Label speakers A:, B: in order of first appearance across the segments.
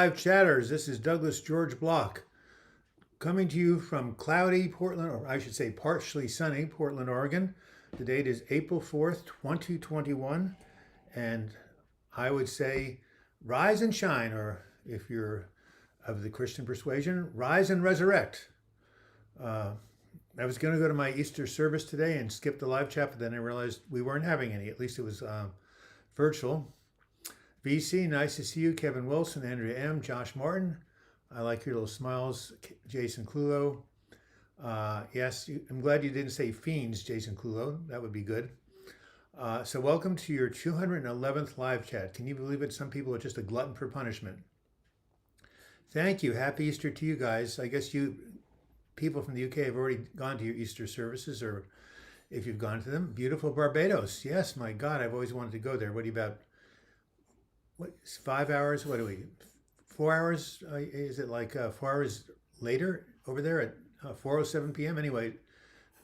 A: live chatters. This is Douglas George Bloch coming to you from cloudy Portland, or I should say partially sunny Portland, Oregon. The date is April 4th, 2021. And I would say rise and shine, or if you're of the Christian persuasion, rise and resurrect. I was going to go to my Easter service today and skip the live chat, but then I realized we weren't having any. At least it was virtual. VC, nice to see you. Kevin Wilson, Andrea M., Josh Martin. I like your little smiles. Jason Clulo. Yes, I'm glad you didn't say fiends, Jason Clulo. That would be good. So welcome to your 211th live chat. Can you believe it? Some people are just a glutton for punishment. Thank you. Happy Easter to you guys. I guess you people from the UK have already gone to your Easter services, or if you've gone to them. Beautiful Barbados. Yes, my God, I've always wanted to go there. What are you about? What, 5 hours? What are we? 4 hours? Is it like 4 hours later over there at 4:07 p.m.? Anyway,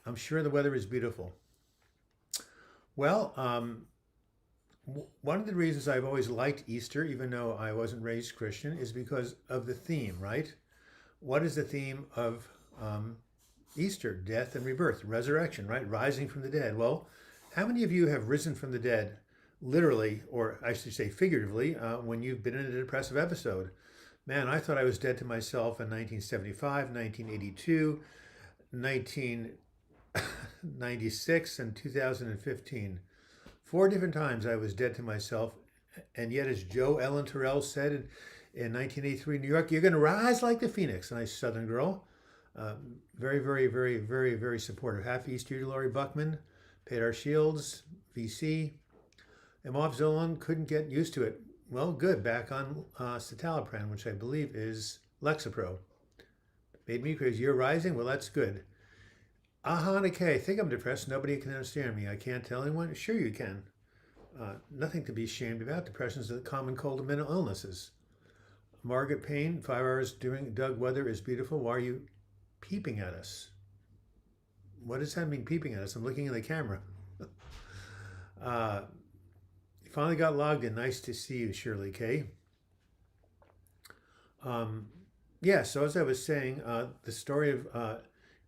A: I'm sure the weather is beautiful. Well, one of the reasons I've always liked Easter, even though I wasn't raised Christian, is because of the theme, right? What is the theme of Easter? Death and rebirth, resurrection, right? Rising from the dead. Well, how many of you have risen from the dead, literally, or I should say figuratively, when you've been in a depressive episode? Man, I thought I was dead to myself in 1975, 1982, 1996, and 2015. 4 different times I was dead to myself, and yet, as Joe Ellen Terrell said in 1983 in New York, you're going to rise like the phoenix. A nice Southern girl. Very, very, very, very, very supportive. Happy Easter to Laurie Buckman, Pedar Shields, VC. Emoff Zolan couldn't get used to it. Well, good. Back on citalopram, which I believe is Lexapro. Made me crazy. You're rising? Well, that's good. Aha, I think I'm depressed. Nobody can understand me. I can't tell anyone. Sure you can. Nothing to be ashamed about. Depression is a common cold of mental illnesses. Margaret Payne, 5 hours during Doug weather is beautiful. Why are you peeping at us? What does that mean, peeping at us? I'm looking at the camera. You finally got logged in. Nice to see you, Shirley K. Yeah, so as I was saying, the story of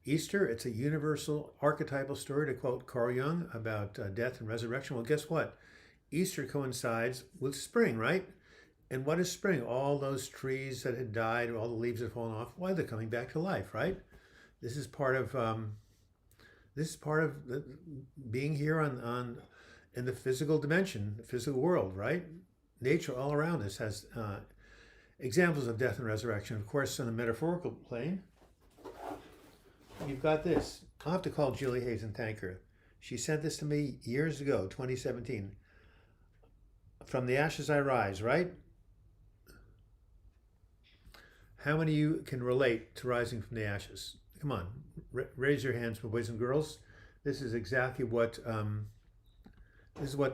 A: Easter, it's a universal archetypal story, to quote Carl Jung, about death and resurrection. Well, guess what? Easter coincides with spring, right? And what is spring? All those trees that had died, all the leaves had fallen off. Why, they're coming back to life, right? This is part of being here on in the physical dimension, the physical world, right? Nature all around us has examples of death and resurrection. Of course, on the metaphorical plane, you've got this. I'll have to call Julie Hayes and thank her. She sent this to me years ago, 2017. From the ashes I rise, right? How many of you can relate to rising from the ashes? Come on, raise your hands, boys and girls. This is exactly what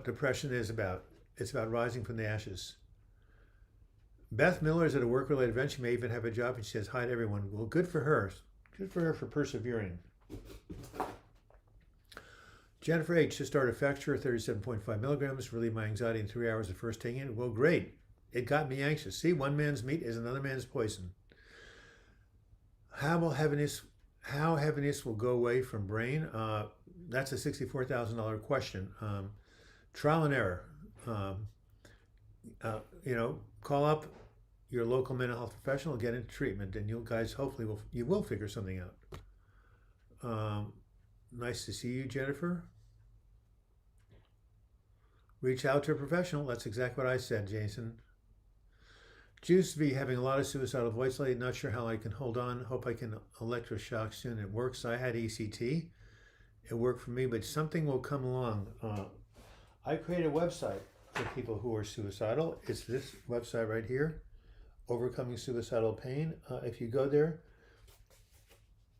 A: depression is about. It's about rising from the ashes. Beth Miller is at a work-related event. She may even have a job, and she says hi to everyone. Well, good for her. Good for her for persevering. Jennifer H. just started Effecture, 37.5 milligrams to relieve my anxiety in 3 hours of first taking it. Well, great. It got me anxious. See, one man's meat is another man's poison. How heaviness will go away from brain? That's a $64,000 question. Trial and error. Call up your local mental health professional, get into treatment, and you guys hopefully will figure something out. Nice to see you, Jennifer. Reach out to a professional. That's exactly what I said, Jason. Choose to be having a lot of suicidal voice lately. Not sure how I can hold on. Hope I can electroshock soon. It works. I had ECT. It worked for me, but something will come along. I create a website for people who are suicidal. It's this website right here, Overcoming Suicidal Pain. If you go there,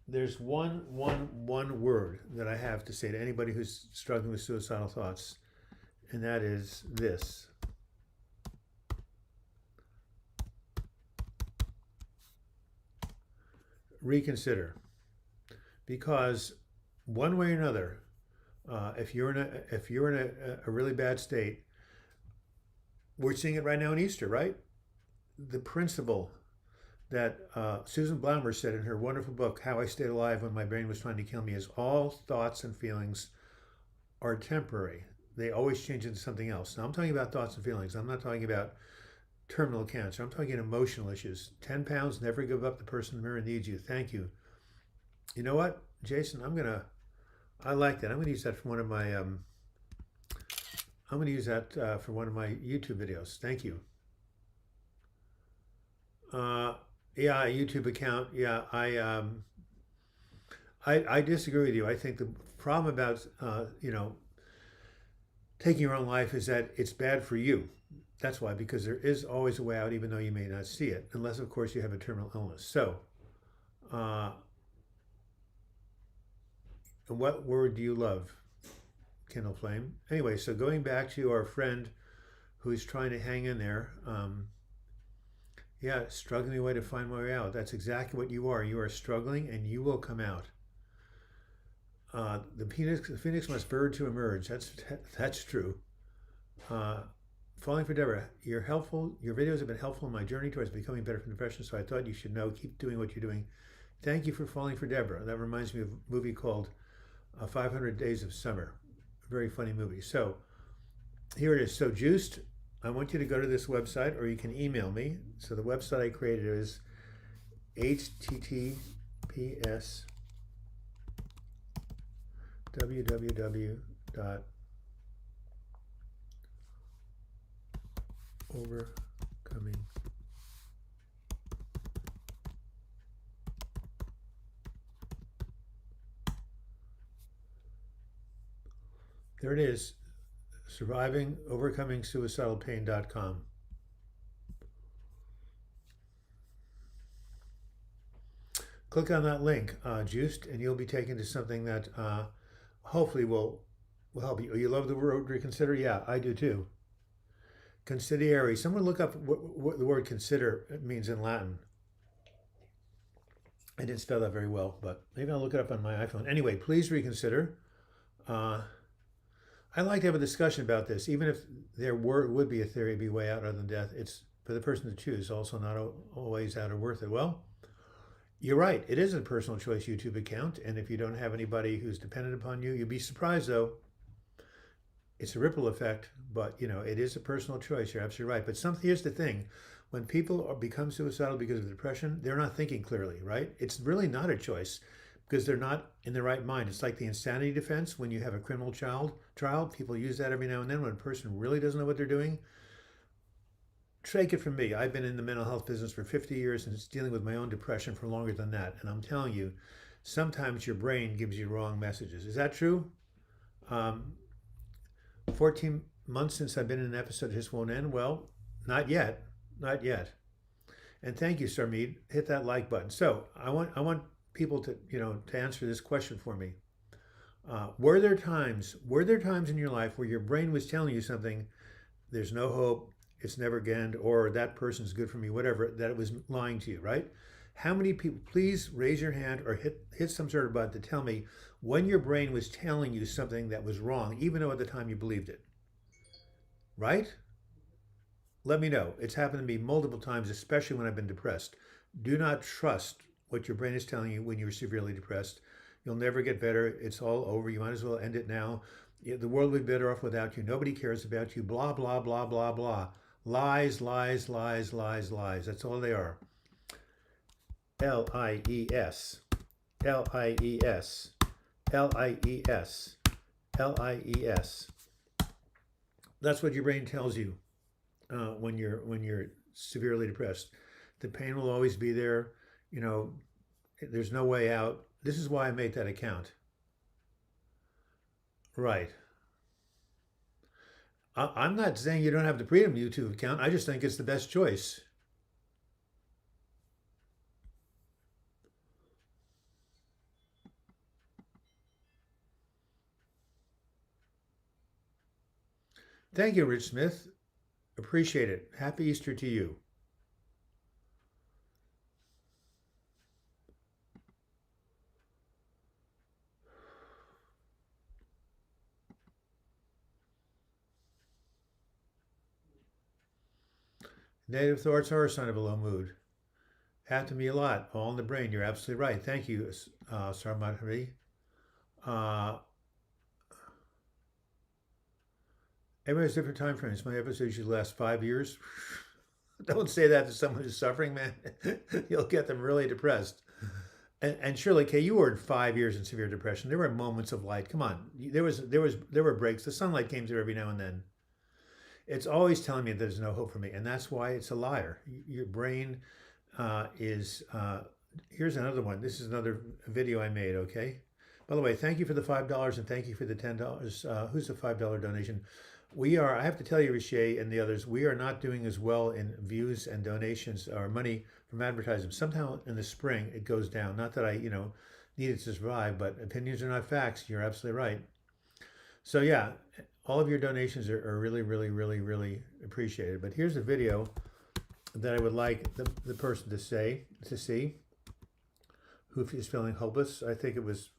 A: there's one word that I have to say to anybody who's struggling with suicidal thoughts, and that is this. Reconsider. Because one way or another, if you're in a really bad state, we're seeing it right now in Easter, right? the principle that Susan Blaumer said in her wonderful book, How I Stayed Alive When My Brain Was Trying to Kill Me, is all thoughts and feelings are temporary. They always change into something else. Now, I'm talking about thoughts and feelings. I'm not talking about terminal cancer. I'm talking emotional issues. 10 pounds, never give up. The person in the mirror needs you. Thank you. You know what, Jason? I like that. I'm going to use that for one of my, for one of my YouTube videos. Thank you. Yeah, YouTube account. Yeah, I disagree with you. I think the problem about taking your own life is that it's bad for you. That's why, because there is always a way out, even though you may not see it, unless of course you have a terminal illness. So, what word do you love? Kindle Flame. Anyway, so going back to our friend who's trying to hang in there. Yeah, struggling away to find my way out. That's exactly what you are. You are struggling, and you will come out. The phoenix must bird to emerge. That's true. Falling for Deborah. You're helpful. Your videos have been helpful in my journey towards becoming better from depression. So I thought you should know. Keep doing what you're doing. Thank you for falling for Deborah. That reminds me of a movie called 500 Days of Summer. A very funny movie. So here it is. So Juiced. I want you to go to this website, or you can email me. So the website I created is https www.overcoming there it is, overcoming suicidal pain.com. Click on that link, Juiced, and you'll be taken to something that hopefully will help you. You love the word reconsider? Yeah, I do too. Considiary. Someone look up what the word consider means in Latin. I didn't spell that very well, but maybe I'll look it up on my iPhone. Anyway, please reconsider. I'd like to have a discussion about this, even if there would be a theory, be way out other than death. It's for the person to choose, also not always out or worth it. Well, you're right. It is a personal choice YouTube account, and if you don't have anybody who's dependent upon you, you'd be surprised though. It's a ripple effect, but it is a personal choice. You're absolutely right. But here's the thing: when people become suicidal because of depression, they're not thinking clearly, right? It's really not a choice because they're not in the right mind. It's like the insanity defense when you have a criminal trial. People use that every now and then when a person really doesn't know what they're doing. Take it from me. I've been in the mental health business for 50 years and dealing with my own depression for longer than that. And I'm telling you, sometimes your brain gives you wrong messages. Is that true? 14 months since I've been in an episode, Just Won't End. Well, not yet. Not yet. And thank you, Sarmeed. Hit that like button. So I want people to answer this question for me. Were there times in your life where your brain was telling you something, there's no hope, it's never again, or that person's good for me, whatever, that it was lying to you, right? How many people, please raise your hand or hit some sort of button to tell me when your brain was telling you something that was wrong, even though at the time you believed it, right? Let me know. It's happened to me multiple times, especially when I've been depressed. Do not trust what your brain is telling you when you're severely depressed. You'll never get better. It's all over. You might as well end it now. The world would be better off without you. Nobody cares about you. Blah, blah, blah, blah, blah. Lies, lies, lies, lies, lies. That's all they are. L-I-E-S. L-I-E-S. L-I-E-S. L-I-E-S. That's what your brain tells you when you're severely depressed. The pain will always be there. There's no way out. This is why I made that account. Right. I'm not saying you don't have the Freedom YouTube account. I just think it's the best choice. Thank you, Rich Smith. Appreciate it. Happy Easter to you. Negative thoughts are a sign of a low mood. Happen to me a lot, all in the brain. You're absolutely right. Thank you, Sarmadhari. Uh, Everyone has different time frames. My episodes usually last 5 years. Don't say that to someone who's suffering, man. You'll get them really depressed. And Shirley K, you were in 5 years in severe depression. There were moments of light. Come on, there were breaks. The sunlight came through every now and then. It's always telling me there's no hope for me, and that's why it's a liar. Your brain is. Here's another one. This is another video I made. Okay. By the way, thank you for the $5 and thank you for the $10. Who's the $5 donation? We are, I have to tell you, Riche and the others, we are not doing as well in views and donations or money from advertisements. Somehow in the spring it goes down. Not that I, needed to survive, but opinions are not facts. You're absolutely right. So yeah, all of your donations are really, really, really, really appreciated. But here's a video that I would like the person to see, who is feeling hopeless. I think it was,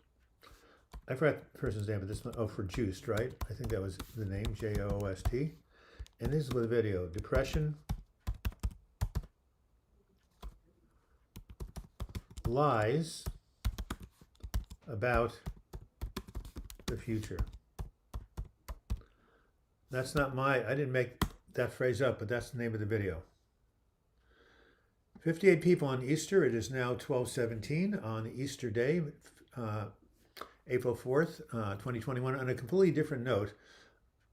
A: I forgot the person's name, but this one, for Juiced, right? I think that was the name, Joost. And this is with a video, depression, lies about the future. That's not I didn't make that phrase up, but that's the name of the video. 58 people on Easter. It is now 12:17 on Easter Day, April 4th, 2021. On a completely different note,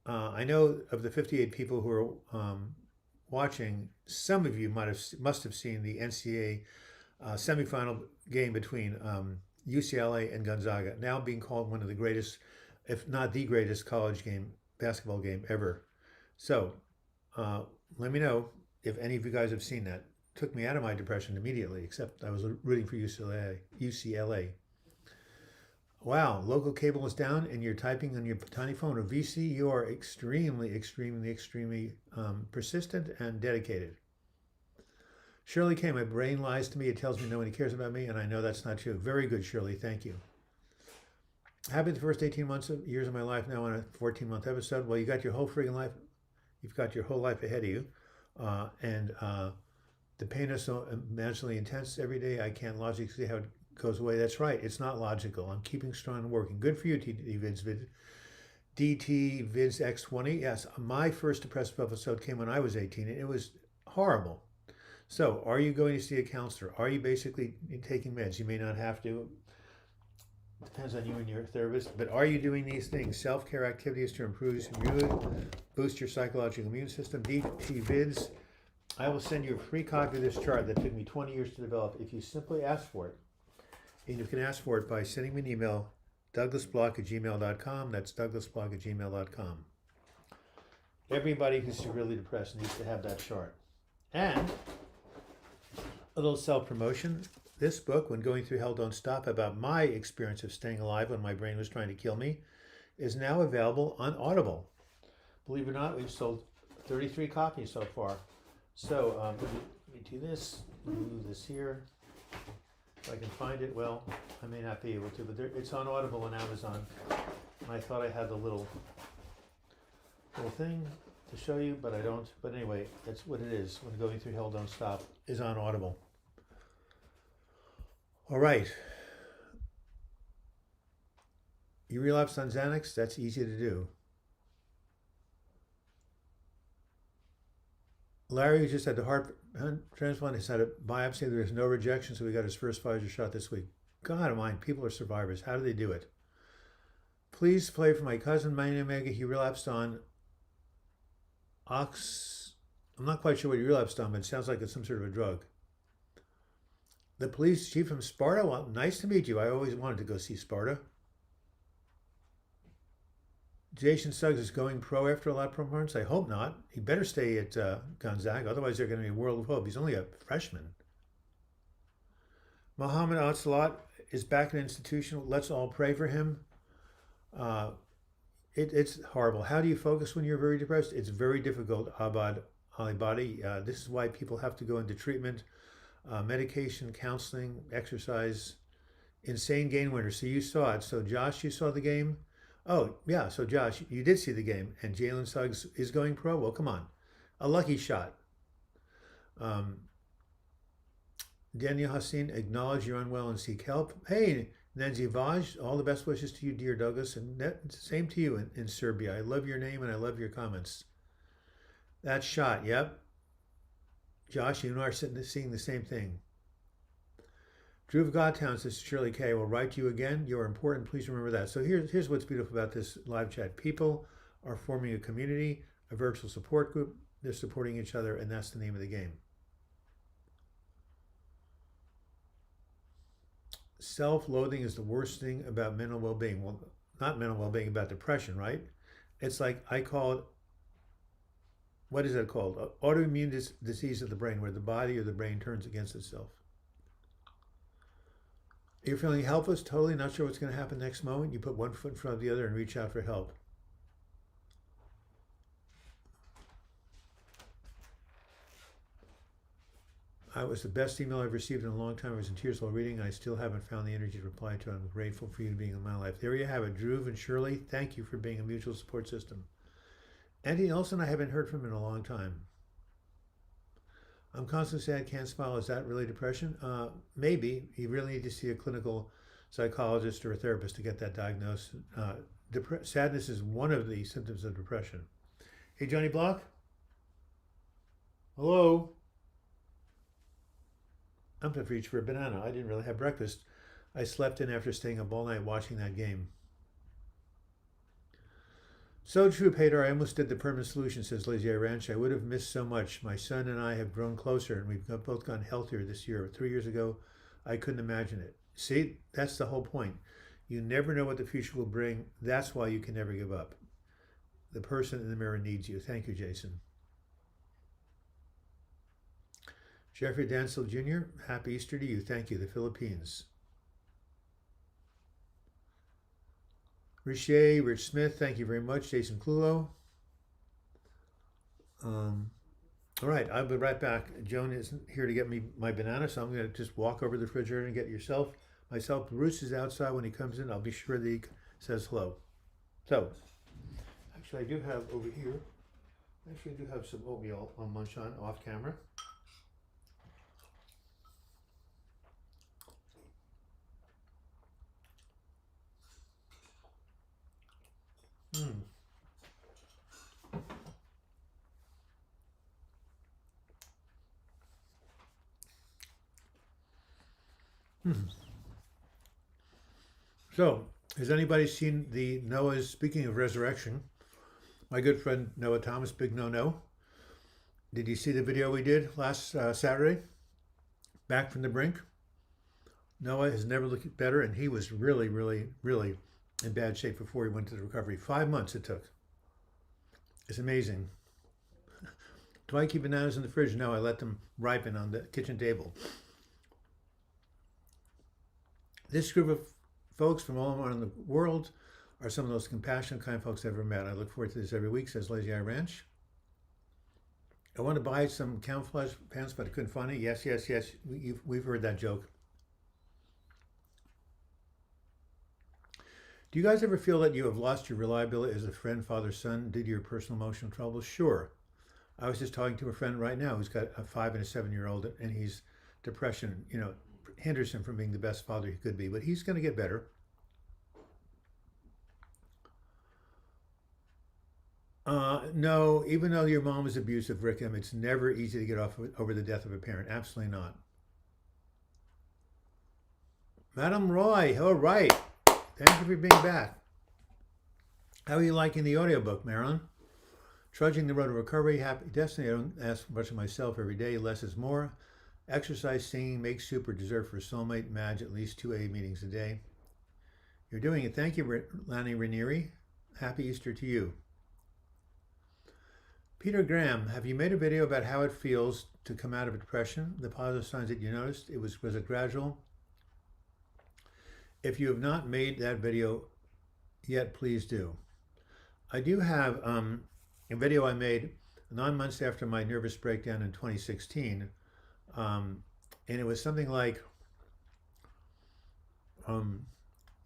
A: I know of the 58 people who are watching, some of you must have seen the NCAA semifinal game between UCLA and Gonzaga, now being called one of the greatest, if not the greatest, basketball game ever. So let me know if any of you guys have seen that. Took me out of my depression immediately, except I was rooting for UCLA. Wow, local cable is down and you're typing on your tiny phone or VC. You are extremely, extremely, extremely persistent and dedicated. Shirley K, my brain lies to me. It tells me nobody cares about me, and I know that's not true. Very good, Shirley. Thank you. Happy the first 18 years of my life now on a 14-month episode. Well, you got your whole freaking life. You've got your whole life ahead of you. The pain is so immensely intense every day. I can't logically see how it goes away. That's right. It's not logical. I'm keeping strong and working. Good for you, DT Vids X20. Yes, my first depressive episode came when I was 18. It was horrible. So, are you going to see a counselor? Are you basically taking meds? You may not have to. Depends on you and your therapist. But are you doing these things? Self-care activities to improve your mood, boost your psychological immune system. DT Vids. I will send you a free copy of this chart that took me 20 years to develop if you simply ask for it. And you can ask for it by sending me an email, douglasbloch@gmail.com. That's douglasbloch@gmail.com. Everybody who's severely depressed needs to have that chart. And a little self-promotion. This book, When Going Through Hell Don't Stop, about my experience of staying alive when my brain was trying to kill me, is now available on Audible. Believe it or not, we've sold 33 copies so far. So let me do this, move this here. If I can find it, well, I may not be able to, but it's on Audible and Amazon. And I thought I had the little thing to show you, but I don't. But anyway, that's what it is. When Going Through Hell Don't Stop is on Audible. All right. You relapsed on Xanax? That's easy to do. Larry, who just had the heart transplant, has had a biopsy. There is no rejection, so we got his first Pfizer shot this week. God of mine, people are survivors. How do they do it? Please play for my cousin, Manny Omega. He relapsed on I'm not quite sure what he relapsed on, but it sounds like it's some sort of a drug. The police chief from Sparta. Well, nice to meet you. I always wanted to go see Sparta. Jason Suggs is going pro after a lot of performance. I hope not. He better stay at Gonzaga. Otherwise, they're going to be a world of hope. He's only a freshman. Mohammed Ocelot is back in institution. Let's all pray for him. It's horrible. How do you focus when you're very depressed? It's very difficult, Abad Alibadi. This is why people have to go into treatment, medication, counseling, exercise. Insane game winner. So you saw it. So Josh, you saw the game? Oh, yeah. So Josh, you did see the game. And Jalen Suggs is going pro? Well, come on. A lucky shot. Um, Daniel Hassin, acknowledge you're unwell and seek help. Hey, Nancy Vaj, all the best wishes to you, dear Douglas, and same to you in Serbia. I love your name and I love your comments. That shot, yep. Josh, you and I are seeing the same thing. Drew of Godtown says, Shirley K, I will write to you again. You're important. Please remember that. So here's what's beautiful about this live chat. People are forming a community, a virtual support group. They're supporting each other, and that's the name of the game. Self-loathing is the worst thing about mental well-being. Well, not mental well-being, about depression, right? It's like I call it, what is that called? Autoimmune disease of the brain, where the body or the brain turns against itself. You're feeling helpless, totally not sure what's going to happen next moment. You put one foot in front of the other and reach out for help. It was the best email I've received in a long time. I was in tears while reading. I still haven't found the energy to reply to it. I'm grateful for you being in my life. There you have it, Drew and Shirley. Thank you for being a mutual support system. Andy Nelson, I haven't heard from in a long time. I'm constantly sad, can't smile. Is that really depression? Maybe. You really need to see a clinical psychologist or a therapist to get that diagnosed. Sadness is one of the symptoms of depression. Hey, Johnny Bloch? Hello? I'm going to reach for a banana. I didn't really have breakfast. I slept in after staying up all night watching that game. So true, Peter. I almost did the permanent solution, says Lazy Eye Ranch. I would have missed so much. My son and I have grown closer, and we've both gotten healthier this year. 3 years ago, I couldn't imagine it. See, that's the whole point. You never know what the future will bring. That's why you can never give up. The person in the mirror needs you. Thank you, Jason. Jeffrey Dansel Jr., happy Easter to you. Thank you. The Philippines. Riche, Rich Smith, thank you very much. Jason Clulo. All right, I'll be right back. Joan isn't here to get me my banana, so I'm going to just walk over to the refrigerator and get myself. Bruce is outside. When he comes in, I'll be sure that he says hello. So, actually, I do have over here, some oatmeal on munch on off camera. So, has anybody seen the Noah's, speaking of resurrection, my good friend Noah Thomas, Big No. Did you see the video we did last Saturday? Back from the brink? Noah has never looked better, and he was really, really, really in bad shape before he went to the recovery. 5 months it took. It's amazing. Do I keep bananas in the fridge? No, I let them ripen on the kitchen table. This group of folks from all around the world are some of the most compassionate, kind folks I've ever met. I look forward to this every week, says Lazy Eye Ranch. I want to buy some camouflage pants, but I couldn't find it. Yes. We've heard that joke. Do you guys ever feel that you have lost your reliability as a friend, father, son, due to your personal emotional troubles? Sure. I was just talking to a friend right now who's got a 5 and a 7-year-old, and he's depression, hinders him from being the best father he could be, but he's going to get better. No, even though your mom is abusive, Rick, it's never easy to get over the death of a parent. Absolutely not. Madam Roy, all right. Thank you for being back. How are you liking the audiobook, Marilyn? Trudging the road to recovery, happy destiny. I don't ask much of myself every day. Less is more. Exercise, singing, make soup, or dessert for a soulmate. Madge, at least 2 AA meetings a day. You're doing it. Thank you, Lanny Ranieri. Happy Easter to you. Peter Graham, have you made a video about how it feels to come out of depression? The positive signs that you noticed? Was it gradual? If you have not made that video yet, please do. I do have a video I made 9 months after my nervous breakdown in 2016. And it was something like 9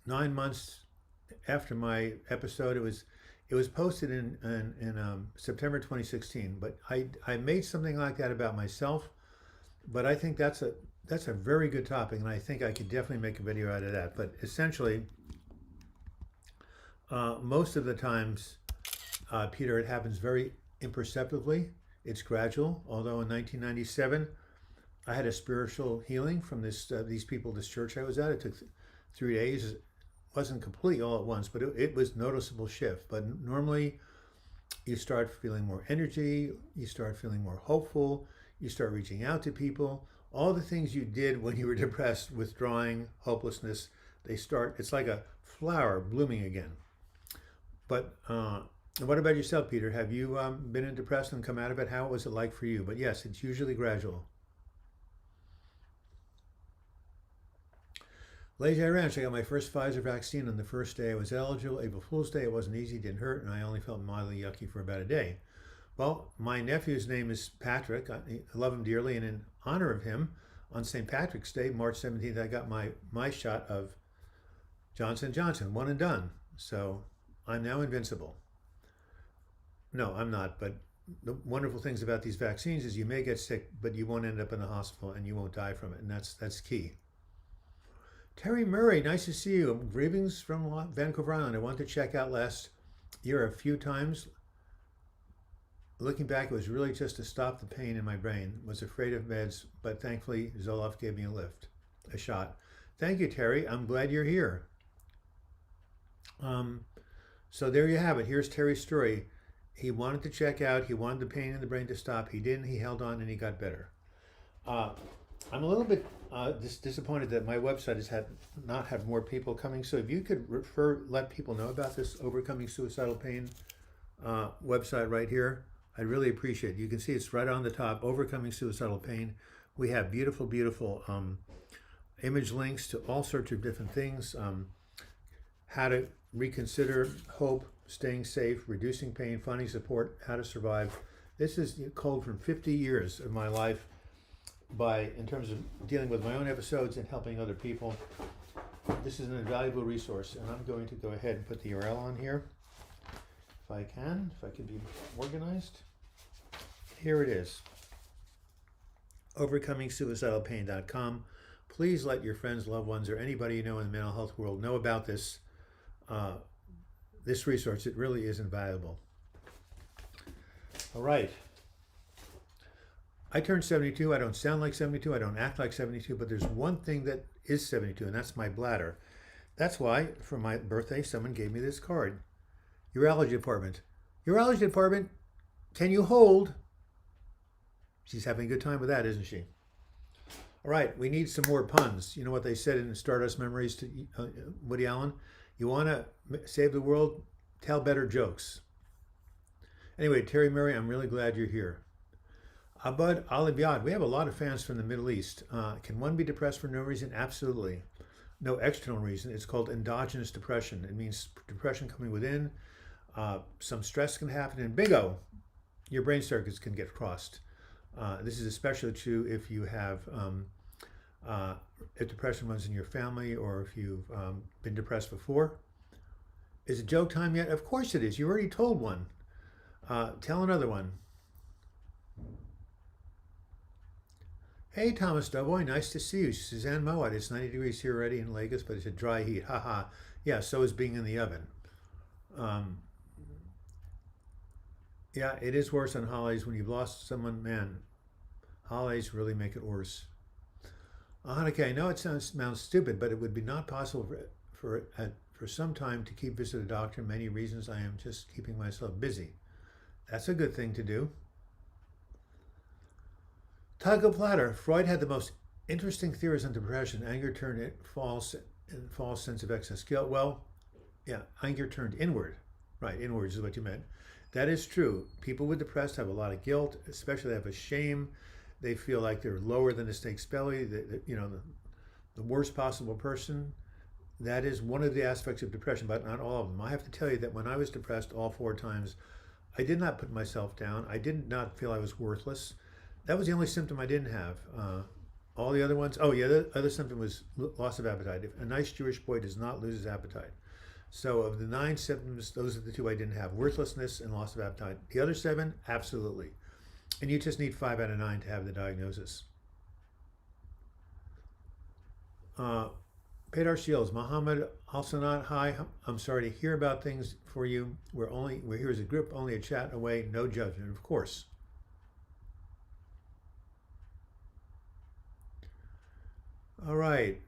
A: months after my episode. It was posted in September 2016, but I made something like that about myself But I think that's a very good topic, and I think I could definitely make a video out of that. But essentially, most of the times, Peter, it happens very imperceptibly. It's gradual. Although in 1997, I had a spiritual healing from these people, this church I was at. It took 3 days. It wasn't complete all at once, but it was noticeable shift. But normally, you start feeling more energy. You start feeling more hopeful. You start reaching out to people. All the things you did when you were depressed, withdrawing, hopelessness, they start. It's like a flower blooming again. But what about yourself, Peter? Have you been in depression and come out of it? How was it like for you? But yes, it's usually gradual. Lazy Ranch, I got my first Pfizer vaccine on the first day I was eligible. April Fool's Day, it wasn't easy, didn't hurt, and I only felt mildly yucky for about a day. Well, my nephew's name is Patrick. I love him dearly, and in honor of him, on St. Patrick's Day, March 17th, I got my shot of Johnson & Johnson, one and done. So I'm now invincible. No, I'm not, but the wonderful things about these vaccines is you may get sick, but you won't end up in the hospital and you won't die from it, and that's key. Terry Murray, nice to see you. Greetings from Vancouver Island. I wanted to check out last year a few times. Looking back, it was really just to stop the pain in my brain. Was afraid of meds, but thankfully Zoloft gave me a shot. Thank you, Terry. I'm glad you're here. So there you have it. Here's Terry's story. He wanted to check out. He wanted the pain in the brain to stop. He didn't. He held on and he got better. I'm a little bit disappointed that my website has not had more people coming. So if you could let people know about this Overcoming Suicidal Pain website right here, I'd really appreciate it. You can see it's right on the top, Overcoming Suicidal Pain. We have beautiful, beautiful image links to all sorts of different things. How to reconsider, hope, staying safe, reducing pain, finding support, how to survive. This is culled from 50 years of my life in terms of dealing with my own episodes and helping other people. This is an invaluable resource, and I'm going to go ahead and put the URL on here if I can be organized. Here it is, overcomingsuicidalpain.com. Please let your friends, loved ones, or anybody you know in the mental health world know about this this resource. It really is invaluable. All right. I turned 72. I don't sound like 72. I don't act like 72, but there's one thing that is 72, and that's my bladder. That's why, for my birthday, someone gave me this card. Urology department. Urology department, can you hold? She's having a good time with that, isn't she? All right, we need some more puns. You know what they said in Stardust Memories to Woody Allen? You want to save the world? Tell better jokes. Anyway, Terry Murray, I'm really glad you're here. Abud Alibiyad, we have a lot of fans from the Middle East. Can one be depressed for no reason? Absolutely. No external reason. It's called endogenous depression. It means depression coming within. Some stress can happen, and bingo, your brain circuits can get crossed. This is especially true if you have if depression runs in your family, or if you've been depressed before. Is it joke time yet? Of course it is. You already told one. Tell another one. Hey, Thomas Doughboy, nice to see you. Suzanne Mowat, it's 90 degrees here already in Lagos, but it's a dry heat. Haha. Yeah, so is being in the oven. Yeah, it is worse on holidays when you've lost someone. Man, holidays really make it worse. Okay, I know it sounds stupid, but it would be not possible for some time to keep visit a doctor. Many reasons. I am just keeping myself busy. That's a good thing to do. Taco Platter. Freud had the most interesting theories on depression. Anger turned false sense of excess guilt. Well, yeah, anger turned inward. Right, inwards is what you meant. That is true. People with depression have a lot of guilt, especially they have a shame. They feel like they're lower than a snake's belly, the worst possible person. That is one of the aspects of depression, but not all of them. I have to tell you that when I was depressed all 4 times, I did not put myself down. I did not feel I was worthless. That was the only symptom I didn't have. All the other ones, oh yeah, the other symptom was loss of appetite. A nice Jewish boy does not lose his appetite. So of the 9 symptoms, those are the 2 I didn't have: worthlessness and loss of appetite. The other 7, absolutely. And you just need 5 out of 9 to have the diagnosis. Pedar Shields, Muhammad Al-Sanat, hi. I'm sorry to hear about things for you. We're here as a group, only a chat away, no judgment, of course. All right.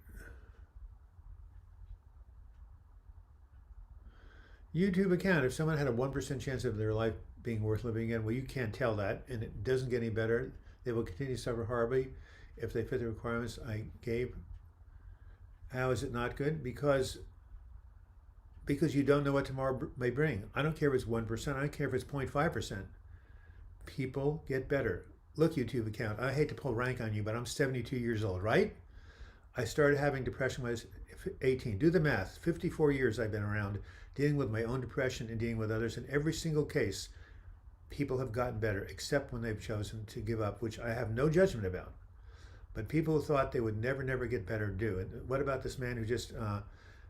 A: YouTube account. If someone had a 1% chance of their life being worth living again, well, you can't tell that, and it doesn't get any better. They will continue to suffer horribly if they fit the requirements I gave. How is it not good? Because you don't know what tomorrow may bring. I don't care if it's 1%. I don't care if it's 0.5%. People get better. Look, YouTube account. I hate to pull rank on you, but I'm 72 years old, right? I started having depression when I was 18. Do the math. 54 years I've been around dealing with my own depression and dealing with others. In every single case, people have gotten better, except when they've chosen to give up, which I have no judgment about. But people who thought they would never get better do it. What about this man who just,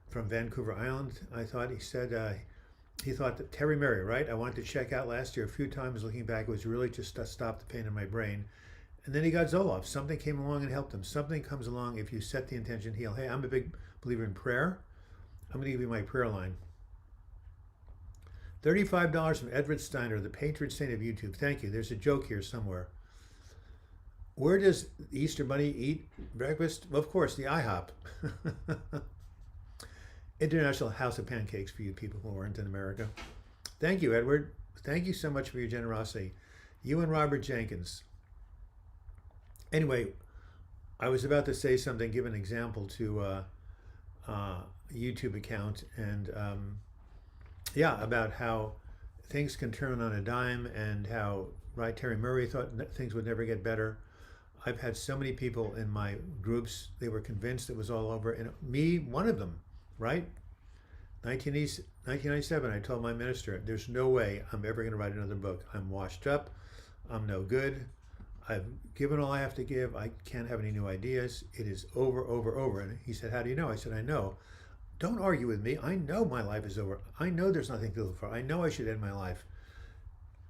A: from Vancouver Island, I thought he said, he thought that Terry Murray, right? I wanted to check out last year a few times. Looking back, it was really just to stop the pain in my brain. And then he got Zoloft. Something came along and helped him. Something comes along if you set the intention to heal. Hey, I'm a big believer in prayer. I'm going to give you my prayer line. $35 from Edward Steiner, the patron saint of YouTube. Thank you. There's a joke here somewhere. Where does the Easter Bunny eat breakfast? Well, of course, the IHOP. International House of Pancakes for you people who aren't in America. Thank you, Edward. Thank you so much for your generosity. You and Robert Jenkins. Anyway, I was about to say something, give an example to a YouTube account, and yeah, about how things can turn on a dime, and how, right, Terry Murray thought things would never get better. I've had so many people in my groups, they were convinced it was all over, and me, one of them, right? 1997, I told my minister, there's no way I'm ever going to write another book. I'm washed up. I'm no good. I've given all I have to give. I can't have any new ideas. It is over. And he said, how do you know? I said, I know. Don't argue with me. I know my life is over. I know there's nothing to live for. I know I should end my life.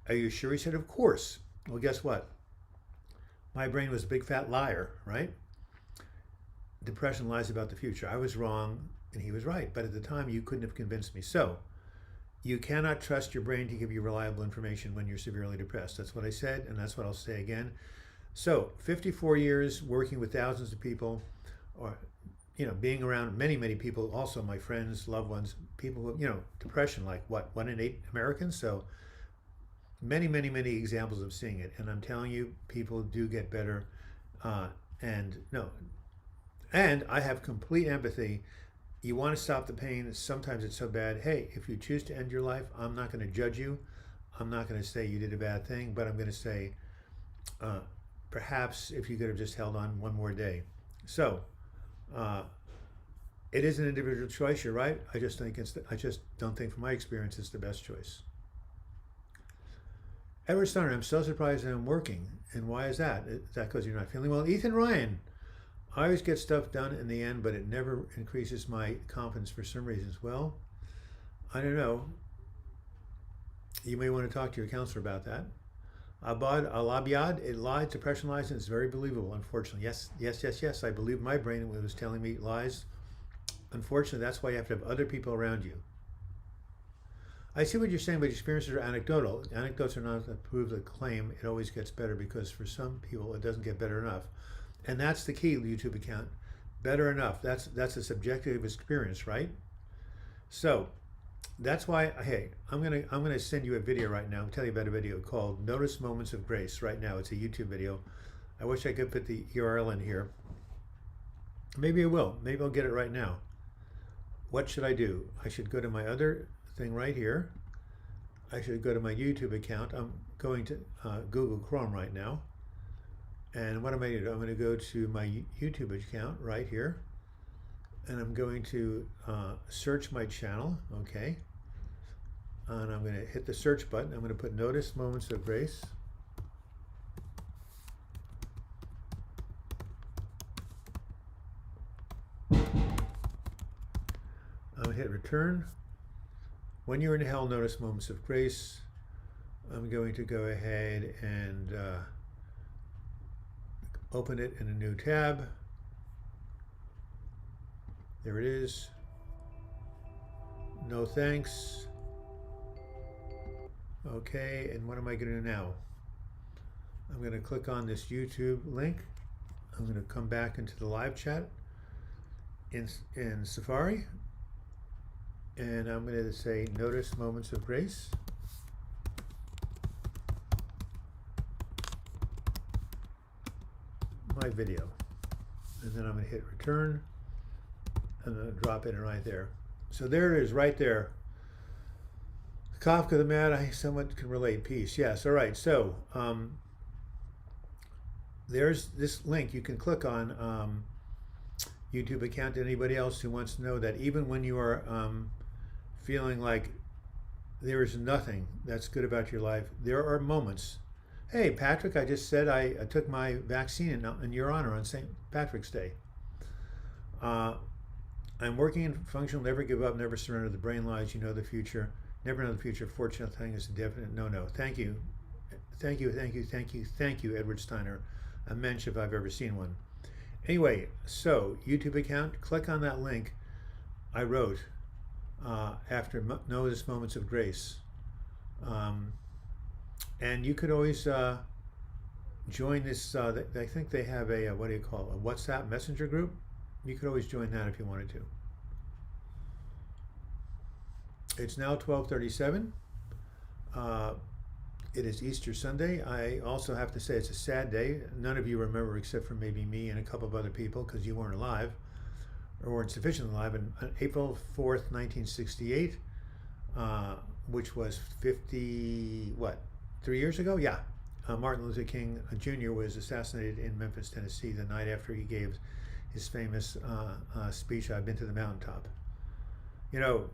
A: Are you sure? He said, of course. Well, guess what? My brain was a big fat liar, right? Depression lies about the future. I was wrong and he was right. But at the time, you couldn't have convinced me. So you cannot trust your brain to give you reliable information when you're severely depressed. That's what I said, and that's what I'll say again. So 54 years working with thousands of people, or being around many people, also my friends, loved ones, people who, depression, like what, 1 in 8 Americans? So many examples of seeing it. And I'm telling you, people do get better. And I have complete empathy. You want to stop the pain. Sometimes it's so bad. Hey, if you choose to end your life, I'm not going to judge you. I'm not going to say you did a bad thing, but I'm going to say, perhaps if you could have just held on one more day. So, it is an individual choice. You're right. I just don't think, from my experience, it's the best choice. Edward Steiner, I'm so surprised that I'm working. And why is that? Is that because you're not feeling well? Ethan Ryan, I always get stuff done in the end, but it never increases my confidence for some reasons. Well, I don't know. You may want to talk to your counselor about that. Abad Al-Abiad, it lies, depression lies, and it's very believable, unfortunately. Yes, I believe my brain was telling me lies. Unfortunately, that's why you have to have other people around you. I see what you're saying, but experiences are anecdotal. Anecdotes are not to prove the claim. It always gets better, because for some people, it doesn't get better enough. And that's the key YouTube account. Better enough. That's a subjective experience, right? So that's why, hey, I'm gonna send you a video right now. I'll tell you about a video called Notice Moments of Grace right now. It's a YouTube video. I wish I could put the URL in here. Maybe I will. Maybe I'll get it right now. What should I do? I should go to my other thing right here. I should go to my YouTube account. I'm going to Google Chrome right now. And what am I going to do? I'm going to go to my YouTube account right here. And I'm going to search my channel, okay? And I'm going to hit the search button. I'm going to put Notice Moments of Grace. I'm going to hit return. When you're in hell, notice moments of grace. I'm going to go ahead and open it in a new tab. There it is. No thanks. Okay, and what am I going to do now? I'm going to click on this YouTube link. I'm going to come back into the live chat in Safari, and I'm going to say notice moments of grace. My video, and then I'm going to hit return. I'm going to drop it in right there. So there it is, right there. Kafka the Mad, I somewhat can relate. Peace. Yes. All right. So there's this link you can click on. YouTube account to anybody else who wants to know that even when you are feeling like there is nothing that's good about your life, there are moments. Hey, Patrick, I just said I took my vaccine in your honor on St. Patrick's Day. I'm working in functional, never give up, never surrender. The brain lies, you know the future. Never know the future. Fortunate thing is a definite no. Thank you. Thank you, thank you, thank you, thank you, Edward Steiner. A mensch if I've ever seen one. Anyway, so YouTube account, click on that link I wrote after Notice Moments of Grace. And you could always join this, I think they have a, what do you call it, a WhatsApp messenger group. You could always join that if you wanted to. It's now 12:37. It is Easter Sunday. I also have to say it's a sad day. None of you remember except for maybe me and a couple of other people because you weren't alive or weren't sufficiently alive. On April 4th, 1968, which was 3 years ago? Yeah. Martin Luther King Jr. was assassinated in Memphis, Tennessee the night after he gave his famous speech, I've been to the mountaintop. You know,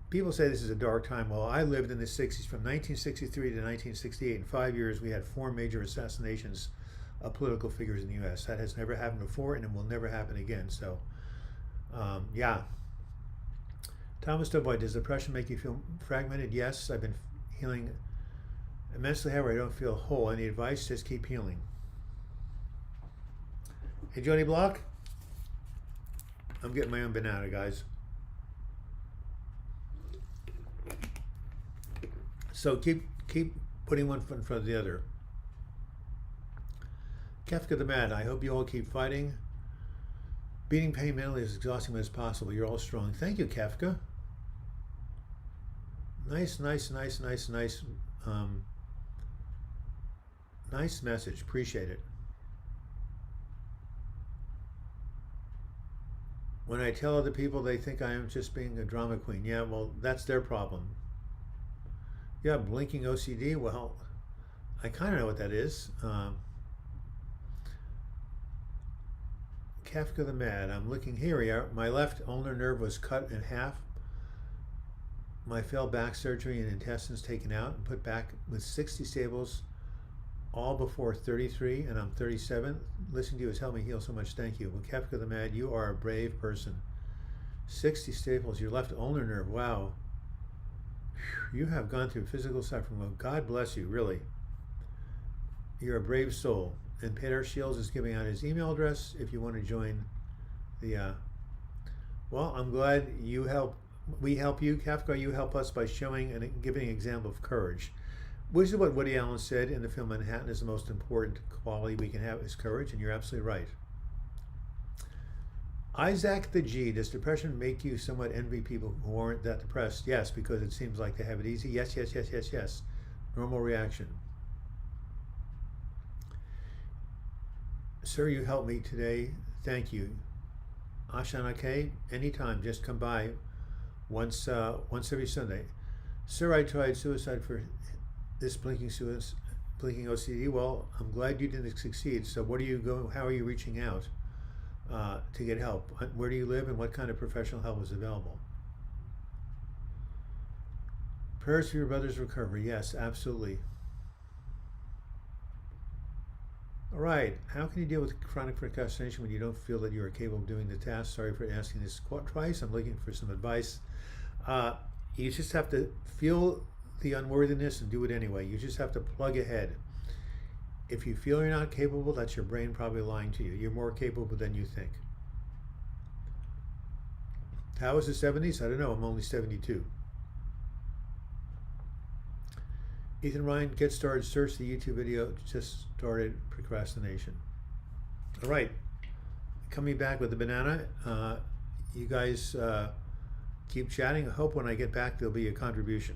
A: people say this is a dark time. Well, I lived in the 60s from 1963 to 1968. In 5 years, we had 4 major assassinations of political figures in the U.S. That has never happened before, and it will never happen again. So, yeah. Thomas Dubois, does depression make you feel fragmented? Yes, I've been healing immensely. However, I don't feel whole. Any advice? Just keep healing. Hey, Jody Bloch. I'm getting my own banana, guys. So keep putting one foot in front of the other. Kafka the Mad, I hope you all keep fighting. Beating pain mentally is exhausting as possible. You're all strong. Thank you, Kafka. Nice message. Appreciate it. When I tell other people, they think I am just being a drama queen. Yeah, well, that's their problem. Yeah, blinking OCD. Well, I kind of know what that is. Kafka the Mad. I'm looking here. We are. My left ulnar nerve was cut in half. My failed back surgery and intestines taken out and put back with 60 staples, all before 33, and I'm 37. Listening to you has helped me heal so much. Thank you. Well, Kafka the Mad, you are a brave person. 60 staples, your left ulnar nerve. Wow. You have gone through physical suffering. Well, God bless you, really. You're a brave soul. And Peter Shields is giving out his email address if you want to join the, well, I'm glad you help. We help you, Kafka. You help us by showing and giving an example of courage, which is what Woody Allen said in the film Manhattan is the most important quality we can have is courage, and you're absolutely right. Isaac the G, does depression make you somewhat envy people who aren't that depressed? Yes, because it seems like they have it easy. Yes. Normal reaction. Sir, you helped me today. Thank you. Ashanake, anytime, just come by once every Sunday. Sir, I tried suicide for this blinking OCD. Well, I'm glad you didn't succeed. So what are you going, how are you reaching out to get help? Where do you live and what kind of professional help is available? Prayers for your brother's recovery. Yes, absolutely. All right, how can you deal with chronic procrastination when you don't feel that you are capable of doing the task? Sorry for asking this twice. I'm looking for some advice. You just have to feel the unworthiness and do it anyway. You just have to plug ahead. If you feel you're not capable, that's your brain probably lying to you. You're more capable than you think. How was the 70s? I don't know. I'm only 72. Ethan Ryan, get started. Search the YouTube video. Just started procrastination. All right. Coming back with the banana. You guys keep chatting. I hope when I get back there'll be a contribution.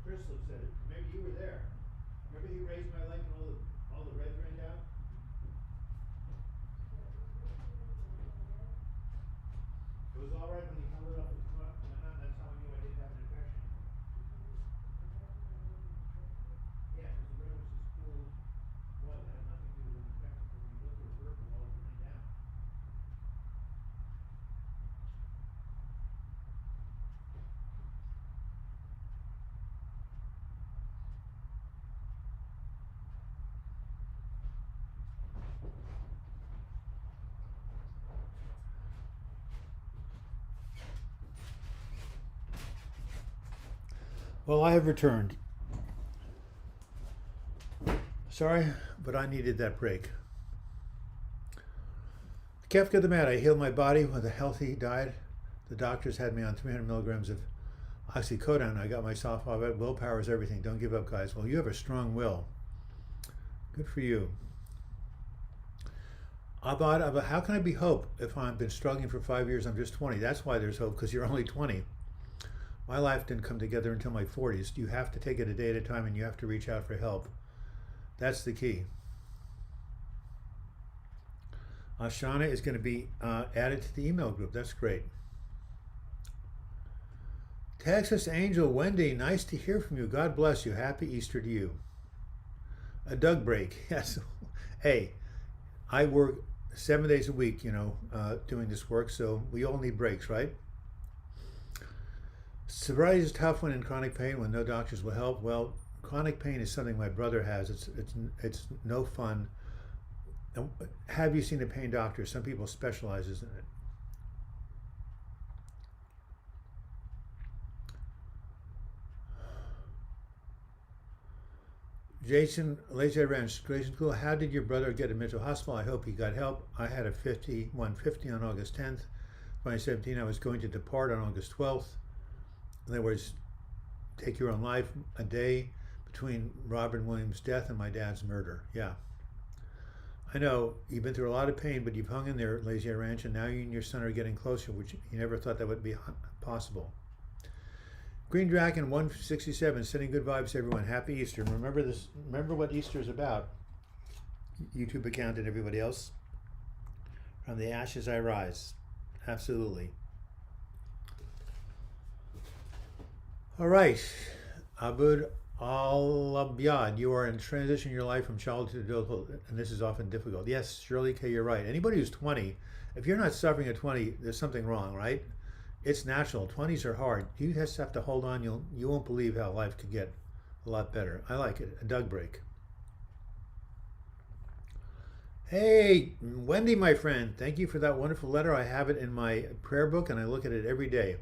A: Chris said it. Maybe you were there. Remember he raised my leg and all the red drained out? It was all right when he held it up in front, and then that's how I knew I didn't have an infection. Yeah, because the red was just cool blood. It had nothing to do with an infection. But when you look at the vertical, all it drained down. Well, I have returned. Sorry, but I needed that break. Kefka the Mad, I healed my body with a healthy diet. The doctors had me on 300 milligrams of oxycodone. I got myself off it. Willpower is everything. Don't give up, guys. Well, you have a strong will. Good for you. I thought about how can I be hope if I've been struggling for 5 years? I'm just 20. That's why there's hope, because you're only 20. My life didn't come together until my 40s. You have to take it a day at a time, and you have to reach out for help. That's the key. Ashana is going to be added to the email group. That's great. Texas Angel Wendy, nice to hear from you. God bless you. Happy Easter to you. A Doug break. Yes. Hey, I work 7 days a week, doing this work, so we all need breaks, right? Sobriety is tough when in chronic pain, when no doctors will help. Well, chronic pain is something my brother has. It's no fun. Have you seen a pain doctor? Some people specializes in it. Jason, Lazy Ranch, Grayson School. How did your brother get a mental hospital? I hope he got help. I had a 150 on August 10th. 2017, I was going to depart on August 12th. In other words, take your own life, a day between Robin Williams' death and my dad's murder. Yeah. I know you've been through a lot of pain, but you've hung in there, Lazy Ranch, and now you and your son are getting closer, which you never thought that would be possible. Green Dragon 167, sending good vibes to everyone. Happy Easter. Remember this. Remember what Easter is about. YouTube account and everybody else. From the ashes I rise. Absolutely. All right. Abud Al-Abyad, you are in transition in your life from childhood to adulthood, and this is often difficult. Yes, Shirley K., you're right. Anybody who's 20, if you're not suffering at 20, there's something wrong, right? It's natural. 20s are hard. You just have to hold on. You won't believe how life could get a lot better. I like it. A Doug break. Hey, Wendy, my friend, thank you for that wonderful letter. I have it in my prayer book and I look at it every day.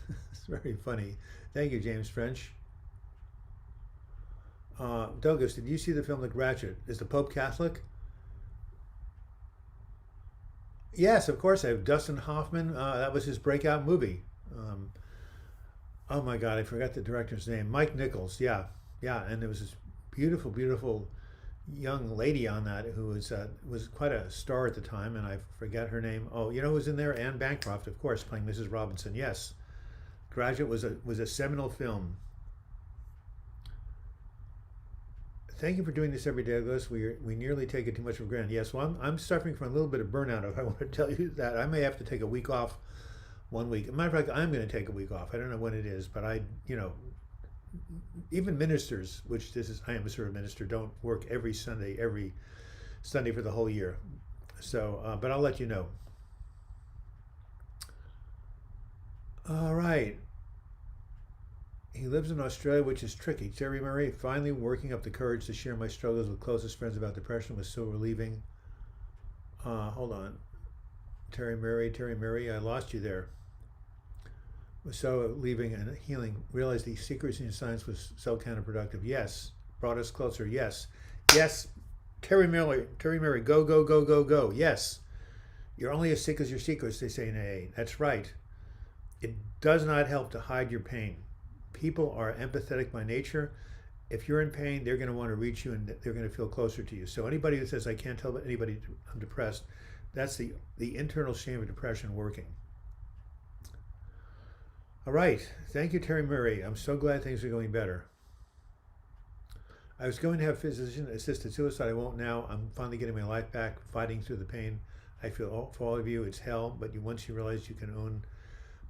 A: It's very funny. Thank you, James French. Douglas, did you see the film The Graduate? Is the Pope Catholic? Yes, of course. I have Dustin Hoffman. That was his breakout movie. Um, oh my God, I forgot the director's name. Mike Nichols. Yeah, yeah. And there was this beautiful, beautiful young lady on that who was quite a star at the time, and I forget her name. Oh, you know who was in there? Anne Bancroft, of course, playing Mrs. Robinson. Yes, Graduate was a seminal film. Thank you for doing this every day, Douglas. We nearly take it too much for granted. Yes, well, I'm suffering from a little bit of burnout. If I want to tell you that, I may have to take a week off one week. As a matter of fact, I'm going to take a week off. I don't know when it is, but even ministers, which this is, I am a sort of minister, don't work every Sunday for the whole year. So, but I'll let you know. All right. He lives in Australia, which is tricky. Terry Murray, finally working up the courage to share my struggles with closest friends about depression was so relieving. Hold on. Terry Murray, I lost you there. Was so relieving and healing. Realized the secrecy in science was so counterproductive. Yes. Brought us closer. Yes. Yes. Terry Murray, go, go, go, go, go. Yes. You're only as sick as your secrets, they say in AA. That's right. It does not help to hide your pain. People are empathetic by nature. If you're in pain, they're going to want to reach you and they're going to feel closer to you. So anybody who says, I can't tell anybody I'm depressed, that's the internal shame of depression working. All right. Thank you, Terry Murray. I'm so glad things are going better. I was going to have physician-assisted suicide. I won't now. I'm finally getting my life back, fighting through the pain. I feel for all of you, it's hell, but once you realize you can own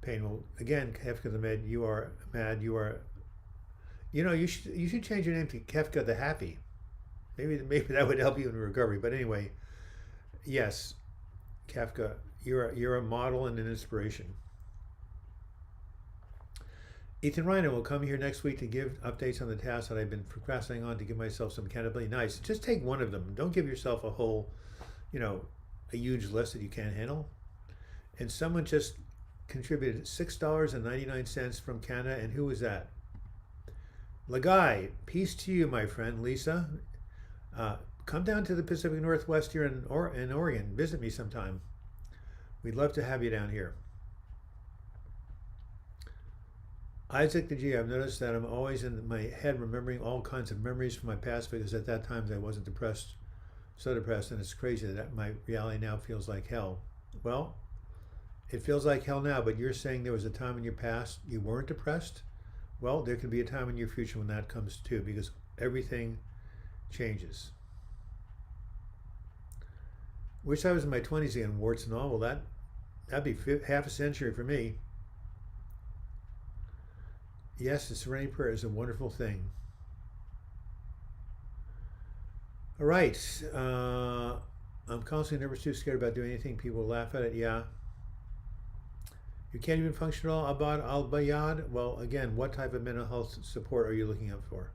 A: pain. Well, again, Kefka the Med, you are mad. You are, you should change your name to Kefka the Happy. Maybe that would help you in recovery. But anyway, yes, Kefka, you're a model and an inspiration. Ethan Reiner will come here next week to give updates on the tasks that I've been procrastinating on to give myself some accountability. Nice. Just take one of them. Don't give yourself a whole, a huge list that you can't handle. And someone just contributed $6.99 from Canada. And who was that? Lagai, peace to you, my friend. Lisa, come down to the Pacific Northwest here in Oregon. Visit me sometime. We'd love to have you down here. Isaac the G, I've noticed that I'm always in my head remembering all kinds of memories from my past because at that time I wasn't depressed, so depressed, and it's crazy that my reality now feels like hell. Well, it feels like hell now, but you're saying there was a time in your past you weren't depressed? Well, there could be a time in your future when that comes too, because everything changes. Wish I was in my 20s again, warts and all. Well, that'd be half a century for me. Yes, the Serenity Prayer is a wonderful thing. All right. I'm constantly nervous, too scared about doing anything. People laugh at it. Yeah. You can't even function at all. Abad al-Bayad. Well, again, what type of mental health support are you looking up for?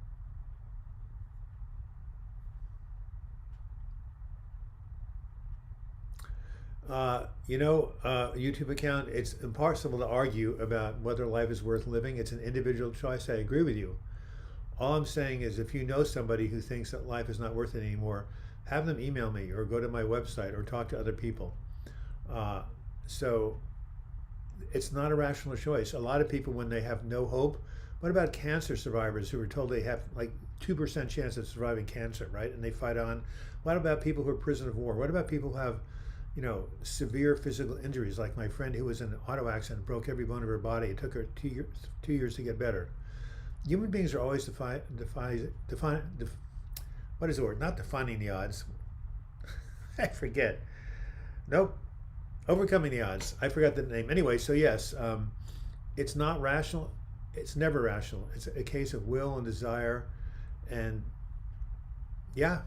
A: YouTube account, it's impossible to argue about whether life is worth living. It's an individual choice. I agree with you. All I'm saying is if you know somebody who thinks that life is not worth it anymore, have them email me or go to my website or talk to other people. So it's not a rational choice. A lot of people, when they have no hope, what about cancer survivors who are told they have like 2% chance of surviving cancer, right? And they fight on. What about people who are prisoners of war? What about people who have severe physical injuries, like my friend who was in an auto accident, broke every bone of her body. It took her 2 years to get better. Human beings are always what is the word? Not defining the odds. I forget. Nope. Overcoming the odds. I forgot the name. Anyway, so yes, it's not rational. It's never rational. It's a case of will and desire. And yeah,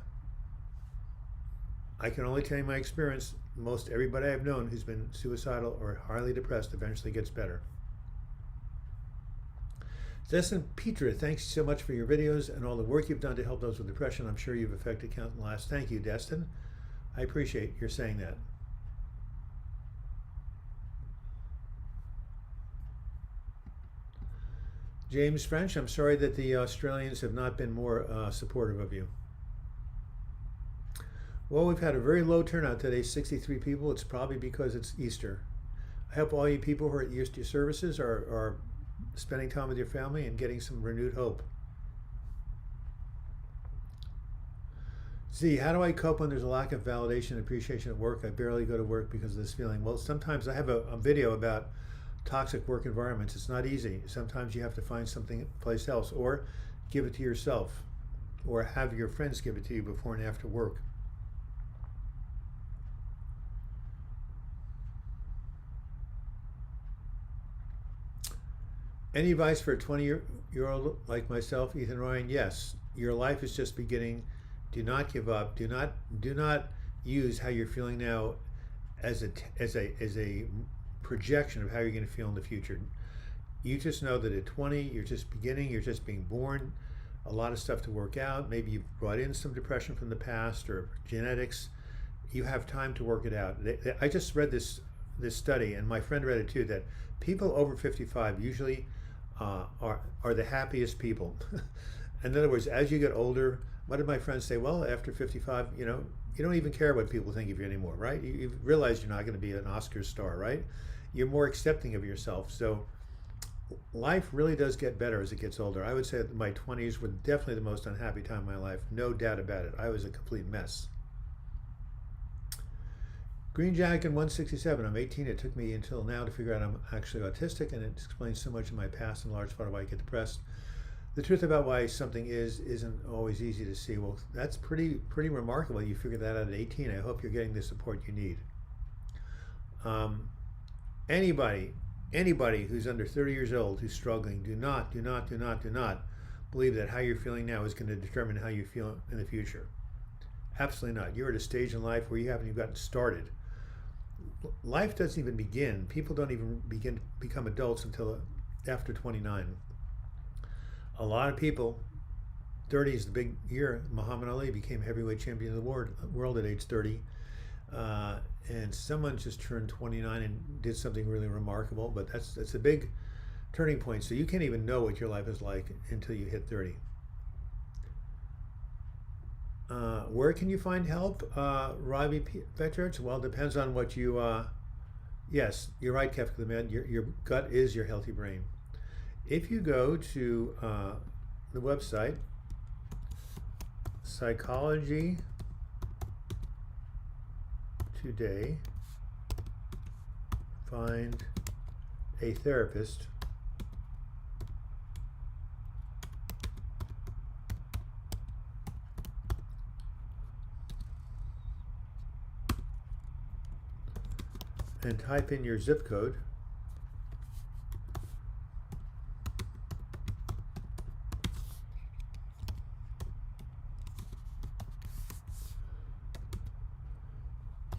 A: I can only tell you my experience. Most everybody I've known who's been suicidal or highly depressed eventually gets better. Destin Petra, thanks so much for your videos and all the work you've done to help those with depression. I'm sure you've affected countless lives. Thank you, Destin. I appreciate your saying that. James French, I'm sorry that the Australians have not been more supportive of you. Well, we've had a very low turnout today, 63 people. It's probably because it's Easter. I hope all you people who are at Easter services are spending time with your family and getting some renewed hope. Z, how do I cope when there's a lack of validation and appreciation at work? I barely go to work because of this feeling. Well, sometimes I have a video about toxic work environments. It's not easy. Sometimes you have to find something place else, or give it to yourself, or have your friends give it to you before and after work. Any advice for a 20-year-old like myself, Ethan Ryan? Yes. Your life is just beginning. Do not give up. Do not use how you're feeling now as a projection of how you're going to feel in the future. You just know that at 20, you're just beginning. You're just being born. A lot of stuff to work out. Maybe you've brought in some depression from the past or genetics. You have time to work it out. I just read this study, and my friend read it too, that people over 55 usually are the happiest people. In other words, as you get older, what did my friends say? Well, after 55, you don't even care what people think of you anymore, right? You realize you're not going to be an Oscar star, right? You're more accepting of yourself. So life really does get better as it gets older. I would say that my 20s were definitely the most unhappy time of my life. No doubt about it. I was a complete mess. Green Jacket 167. I'm 18. It took me until now to figure out I'm actually autistic, and it explains so much of my past and large part of why I get depressed. The truth about why something isn't always easy to see. Well, that's pretty remarkable. You figured that out at 18. I hope you're getting the support you need. Anybody who's under 30 years old who's struggling, do not believe that how you're feeling now is going to determine how you feel in the future. Absolutely not. You're at a stage in life where you haven't even gotten started. Life doesn't even begin. People don't even become adults until after 29. A lot of people, 30 is the big year. Muhammad Ali became heavyweight champion of the world at age 30. And someone just turned 29 and did something really remarkable, but that's a big turning point. So you can't even know what your life is like until you hit 30. Where can you find help? Robbie Petrich? Well, it depends on what you, yes, you're right, Kefka the Man. Your gut is your healthy brain. If you go to the website, Psychology Today, find a therapist. And type in your zip code.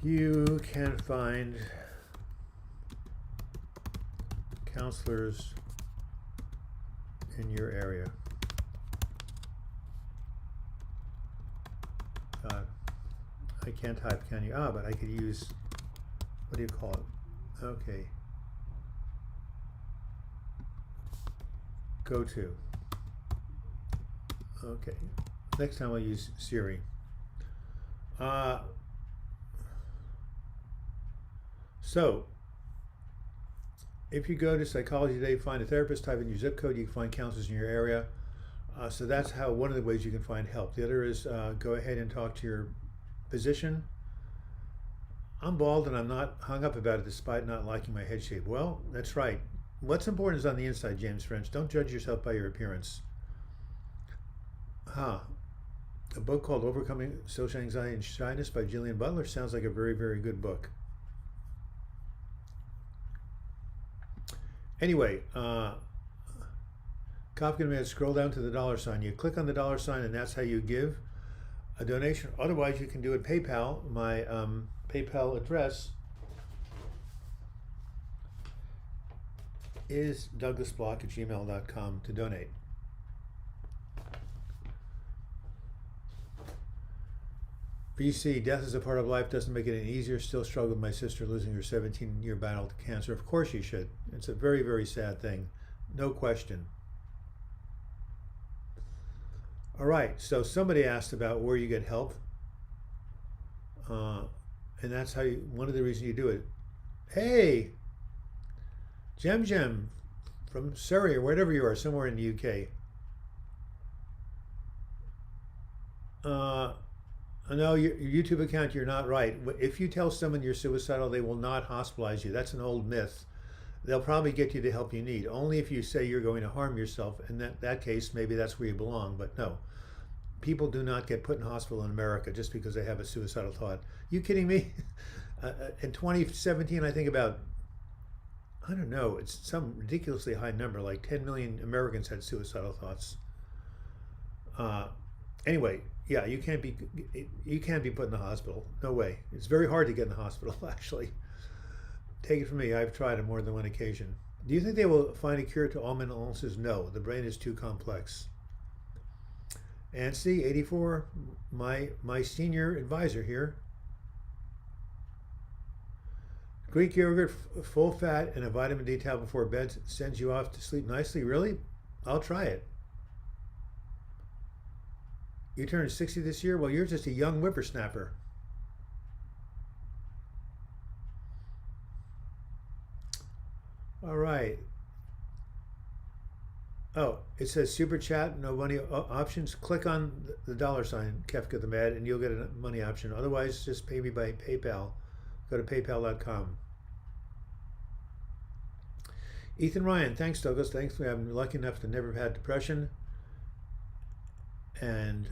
A: You can find counselors in your area. I can't type, can you? But I could use, what do you call it? Okay. Go to. Okay. Next time I'll use Siri. So, if you go to Psychology Today, find a therapist, type in your zip code, you can find counselors in your area. So that's one of the ways you can find help. The other is go ahead and talk to your physician. I'm bald and I'm not hung up about it despite not liking my head shape. Well, that's right. What's important is on the inside, James French. Don't judge yourself by your appearance. A book called Overcoming Social Anxiety and Shyness by Jillian Butler sounds like a very, very good book. Anyway, Kafka Man, scroll down to the $. You click on the $, and that's how you give a donation. Otherwise, you can do it PayPal. My PayPal address is douglasbloch@gmail.com to donate. BC, death is a part of life, doesn't make it any easier. Still struggle with my sister losing her 17-year battle to cancer. Of course you should. It's a very, very sad thing. No question. All right, so somebody asked about where you get help. And that's how one of the reasons you do it. Hey, Jem from Surrey or wherever you are, somewhere in the UK. No, your YouTube account, you're not right. If you tell someone you're suicidal, they will not hospitalize you. That's an old myth. They'll probably get you the help you need. Only if you say you're going to harm yourself. In that case, maybe that's where you belong. But no, people do not get put in hospital in America just because they have a suicidal thought. You kidding me? In 2017, I think about, I don't know, it's some ridiculously high number, like 10 million Americans had suicidal thoughts. Anyway, yeah, you can't be put in the hospital. No way. It's very hard to get in the hospital, actually. Take it from me, I've tried on more than one occasion. Do you think they will find a cure to all mental illnesses? No, the brain is too complex. Anstey, 84, my senior advisor here. Greek yogurt, full fat, and a vitamin D tablet before bed sends you off to sleep nicely. Really? I'll try it. You turned 60 this year? Well, you're just a young whippersnapper. All right. Oh, it says super chat, no money options. Click on the $sign, Kefka the Mad, and you'll get a money option. Otherwise, just pay me by PayPal. Go to paypal.com. Ethan Ryan, thanks Douglas. Thanks. I'm lucky enough to never have had depression. And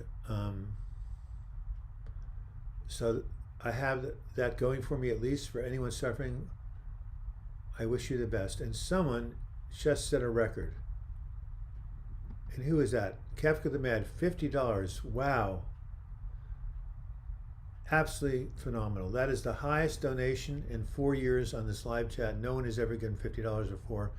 A: so I have that going for me, at least for anyone suffering. I wish you the best. And someone just set a record. And who is that? Kefka the Mad, $50. Wow. Absolutely phenomenal. That is the highest donation in 4 years on this live chat. No one has ever given $50 before.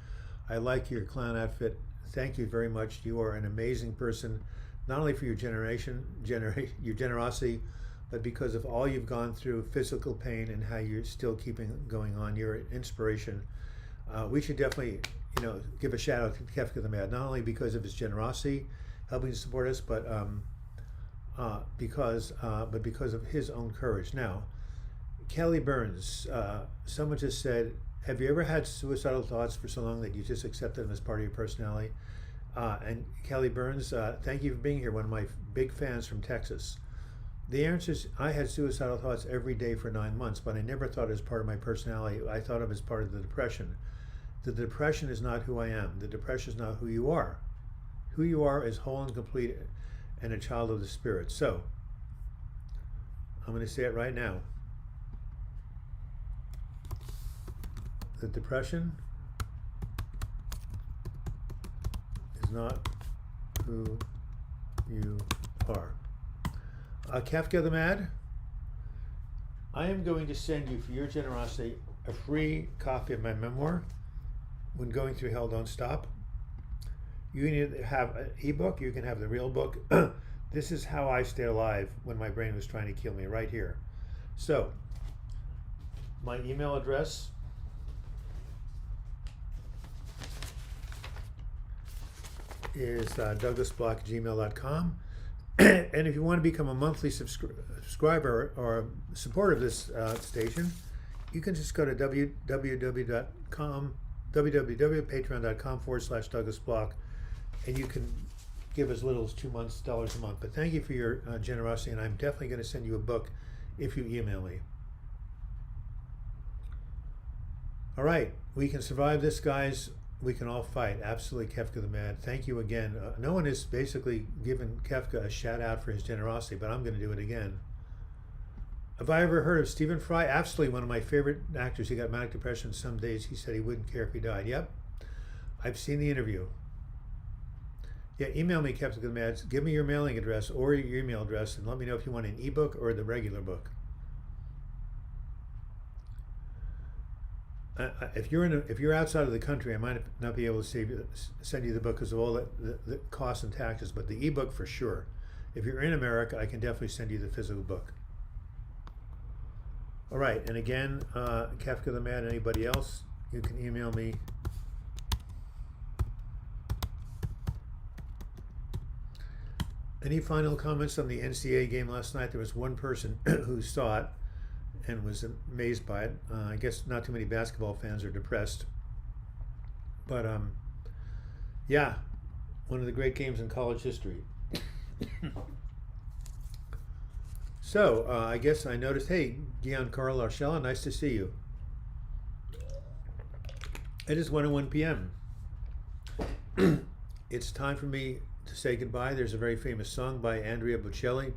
A: I like your clown outfit. Thank you very much. You are an amazing person, not only for your your generosity, but because of all you've gone through, physical pain, and how you're still keeping going on. You're an inspiration. We should definitely, give a shout out to Kefka the Mad, not only because of his generosity, helping to support us, but because of his own courage. Now, Kelly Burns, someone just said, have you ever had suicidal thoughts for so long that you just accept them as part of your personality? And Kelly Burns, thank you for being here, one of my big fans from Texas. The answer is, I had suicidal thoughts every day for 9 months, but I never thought it was part of my personality. I thought of it as part of the depression. The depression is not who I am. The depression is not who you are. Who you are is whole and complete and a child of the Spirit. So, I'm going to say it right now. The depression is not who you are. Kefka the Mad, I am going to send you, for your generosity, a free copy of my memoir, When Going Through Hell Don't Stop. You can either have an ebook, you can have the real book. This is how I stayed alive when my brain was trying to kill me, right here. So, my email address is douglasbloch@gmail.com. And if you want to become a monthly subscriber or supporter of this station, you can just go to www.patreon.com/DouglasBloch, and you can give as little as $2 a month. But thank you for your generosity, and I'm definitely going to send you a book if you email me. All right, we can survive this, guys. We can all fight. Absolutely, Kefka the Mad. Thank you again. No one has basically given Kefka a shout out for his generosity, but I'm going to do it again. Have I ever heard of Stephen Fry? Absolutely, one of my favorite actors. He got manic depression. Some days he said he wouldn't care if he died. Yep, I've seen the interview. Yeah, email me, Kefka the Mad. Give me your mailing address or your email address, and let me know if you want an ebook or the regular book. if you're outside of the country, I might not be able to send you the book because of all the costs and taxes, but the ebook for sure. If you're in America, I can definitely send you the physical book. All right, and again, Kafka the Mad, anybody else, you can email me. Any final comments on the NCAA game last night? There was one person who saw it and was amazed by it. I guess not too many basketball fans are depressed. But yeah, one of the great games in college history. So I guess I noticed, hey, Giancarlo Archella, nice to see you. It is 1:01 p.m. It's time for me to say goodbye. There's a very famous song by Andrea Bocelli,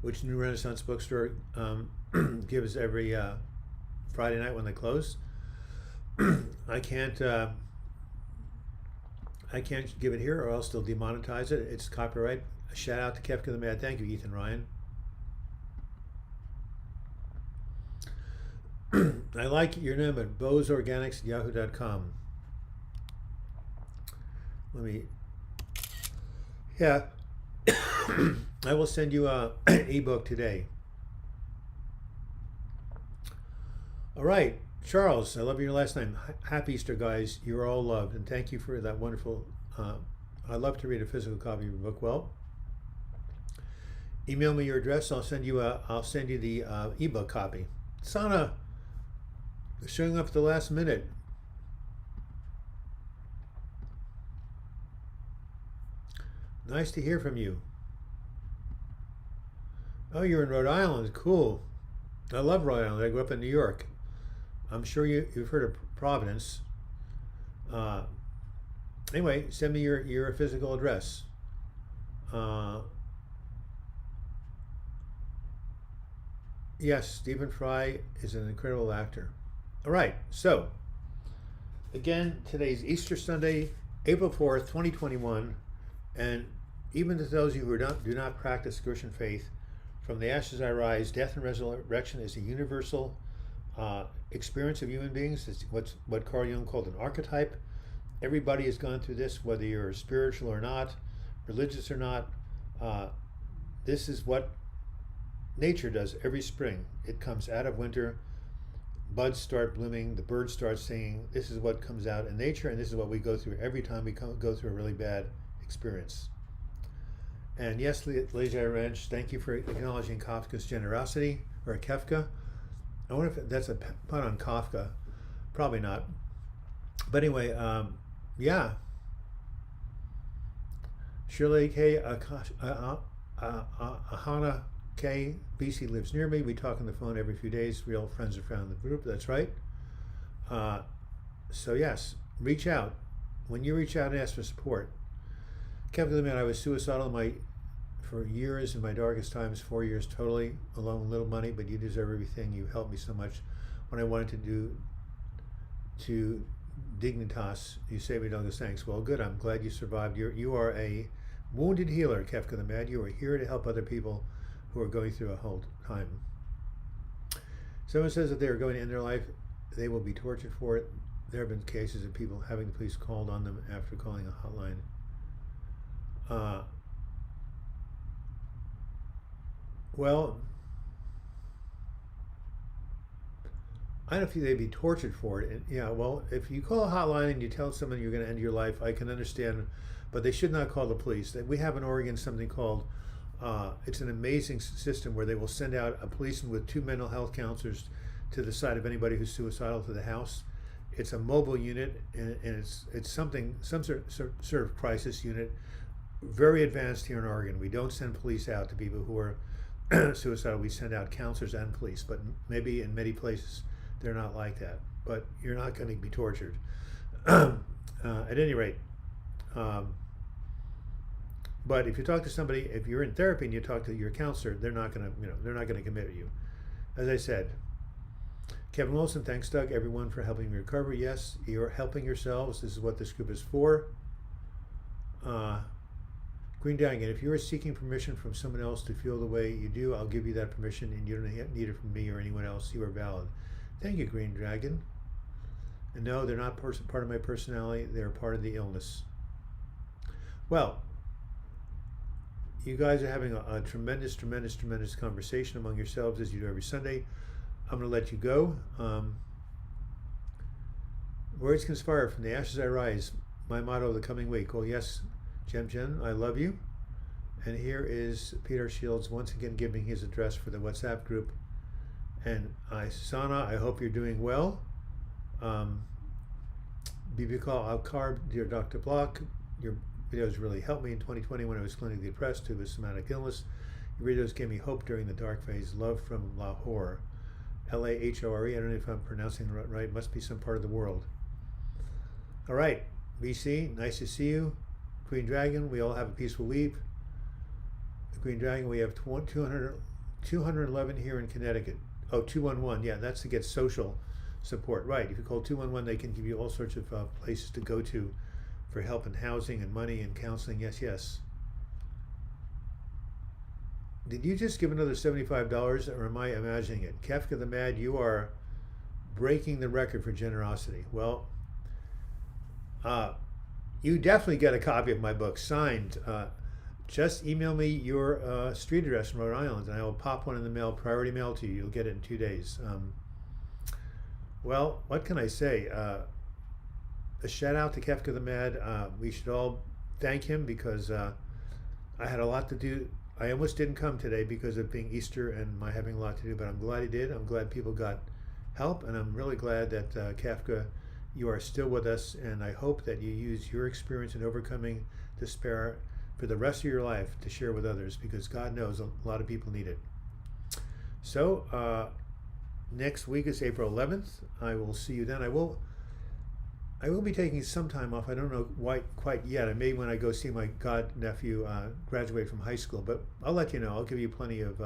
A: which New Renaissance Bookstore gives every Friday night when they close. I can't give it here, or else they'll demonetize it. It's copyright. A shout out to Kefka the Mad. Thank you, Ethan Ryan. I like your name at bosorganics@yahoo.com. Let me. Yeah. I will send you an ebook today. All right, Charles, I love your last name. Happy Easter, guys. You're all loved, and thank you for that wonderful. I'd love to read a physical copy of your book. Well, email me your address. I'll send you the ebook copy. Sana, showing up at the last minute. Nice to hear from you. Oh, you're in Rhode Island. Cool. I love Rhode Island. I grew up in New York. I'm sure you've heard of Providence. Anyway, send me your physical address. Yes, Stephen Fry is an incredible actor. All right, so again, today's Easter Sunday, April 4th, 2021, and even to those of you who do not practice Christian faith, from the ashes I rise, death and resurrection is a universal experience of human beings. It's what Carl Jung called an archetype. Everybody has gone through this, whether you're spiritual or not, religious or not. This is what nature does every spring. It comes out of winter, buds start blooming, the birds start singing. This is what comes out in nature, and this is what we go through every time we go through a really bad experience. And yes, Leisure Ranch, thank you for acknowledging Kafka's generosity, or Kefka. I wonder if that's a pun on Kafka. Probably not. But anyway, yeah. Shirley K. Ahana K. BC lives near me. We talk on the phone every few days. Real friends are found in the group. That's right. So yes, reach out. When you reach out and ask for support. Kevin, man, I was suicidal for years in my darkest times, 4 years totally alone, little money, but you deserve everything. You helped me so much. When I wanted to Dignitas, you saved me, Douglas. Thanks. Well, good. I'm glad you survived. You are a wounded healer, Kefka the Mad. You are here to help other people who are going through a hard time. Someone says that they are going to end their life, they will be tortured for it. There have been cases of people having the police called on them after calling a hotline. Well, I don't think they'd be tortured for it. And, yeah, well, if you call a hotline and you tell someone you're going to end your life, I can understand, but they should not call the police. We have in Oregon something called, it's an amazing system where they will send out a policeman with 2 mental health counselors to the side of anybody who's suicidal to the house. It's a mobile unit, and it's some sort of crisis unit. Very advanced here in Oregon. We don't send police out to people who are suicidal. We send out counselors and police, but maybe in many places they're not like that. But you're not going to be tortured. At any rate, but if you talk to somebody, if you're in therapy and you talk to your counselor, they're not going to commit you. As I said, Kevin Wilson, thanks Doug, everyone for helping me recover. Yes, you're helping yourselves. This is what this group is for. Green Dragon, if you are seeking permission from someone else to feel the way you do, I'll give you that permission, and you don't need it from me or anyone else. You are valid. Thank you, Green Dragon. And no, they're not part of my personality. They're part of the illness. Well, you guys are having a tremendous, tremendous, tremendous conversation among yourselves as you do every Sunday. I'm going to let you go. Words conspire, from the ashes I rise. My motto of the coming week. Oh yes, Jen, I love you. And here is Peter Shields once again giving his address for the WhatsApp group. And Sana, I hope you're doing well. Bibikal Alkarb, dear Dr. Bloch, your videos really helped me in 2020 when I was clinically depressed due to somatic illness. Your videos gave me hope during the dark phase. Love from Lahore. Lahore. I don't know if I'm pronouncing it right. Must be some part of the world. All right. BC, nice to see you. Green Dragon, we all have a peaceful week. Green Dragon, we have 211 here in Connecticut. Oh, 211. Yeah, that's to get social support. Right. If you call 211, they can give you all sorts of places to go to for help and housing and money and counseling. Yes, yes. Did you just give another $75 or am I imagining it? Kafka the Mad, you are breaking the record for generosity. Well, you definitely get a copy of my book signed. Just email me your street address in Rhode Island and I will pop one in the mail, priority mail to you. You'll get it in 2 days. Well, what can I say? A shout out to Kafka the Mad. We should all thank him because I had a lot to do. I almost didn't come today because of being Easter and my having a lot to do, but I'm glad he did. I'm glad people got help, and I'm really glad that Kafka, you are still with us, and I hope that you use your experience in overcoming despair for the rest of your life to share with others, because God knows a lot of people need it. So next week is April 11th. I will see you then. I will be taking some time off. I don't know quite yet. I may when I go see my godnephew graduate from high school, but I'll let you know. I'll give you plenty of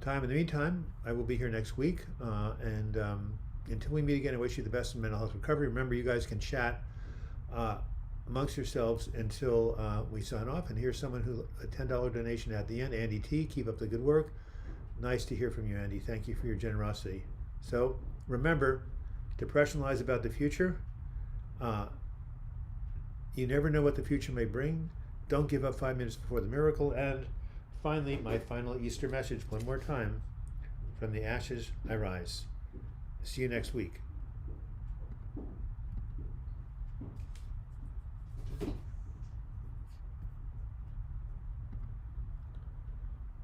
A: time. In the meantime, I will be here next week. And until we meet again, I wish you the best in mental health recovery. Remember, you guys can chat amongst yourselves until we sign off. And here's someone who, a $10 donation at the end. Andy T, keep up the good work. Nice to hear from you, Andy. Thank you for your generosity. So remember, depression lies about the future. You never know what the future may bring. Don't give up 5 minutes before the miracle. And finally, my final Easter message one more time. From the ashes I rise. See you next week.